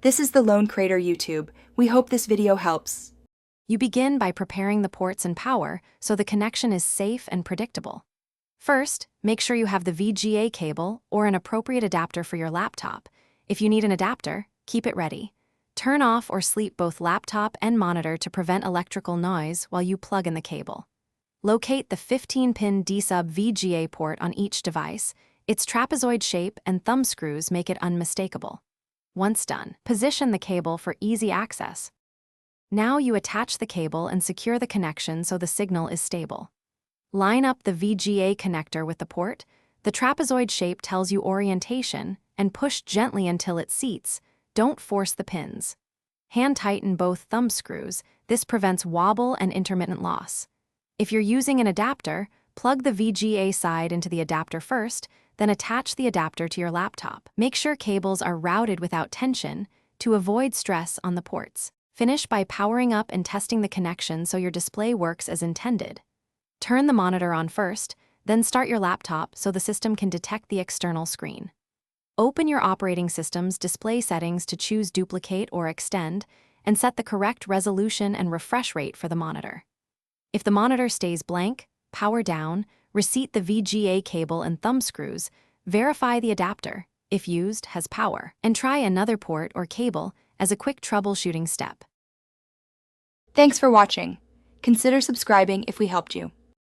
This is the Lone Crater YouTube. We hope this video helps. You begin by preparing the ports and power so the connection is safe and predictable. First, make sure you have the VGA cable or an appropriate adapter for your laptop. If you need an adapter, keep it ready. Turn off or sleep both laptop and monitor to prevent electrical noise while you plug in the cable. Locate the 15-pin D-sub VGA port on each device. Its trapezoid shape and thumb screws make it unmistakable. Once done, position the cable for easy access. Now you attach the cable and secure the connection so the signal is stable. Line up the VGA connector with the port. The trapezoid shape tells you orientation, and push gently until it seats. Don't force the pins. Hand tighten both thumb screws. This prevents wobble and intermittent loss. If you're using an adapter, plug the VGA side into the adapter first, then attach the adapter to your laptop. Make sure cables are routed without tension to avoid stress on the ports. Finish by powering up and testing the connection so your display works as intended. Turn the monitor on first, then start your laptop so the system can detect the external screen. Open your operating system's display settings to choose duplicate or extend, and set the correct resolution and refresh rate for the monitor. If the monitor stays blank, power down, reseat the VGA cable and thumb screws, verify the adapter, if used, has power, and try another port or cable as a quick troubleshooting step. Thanks for watching. Consider subscribing if we helped you.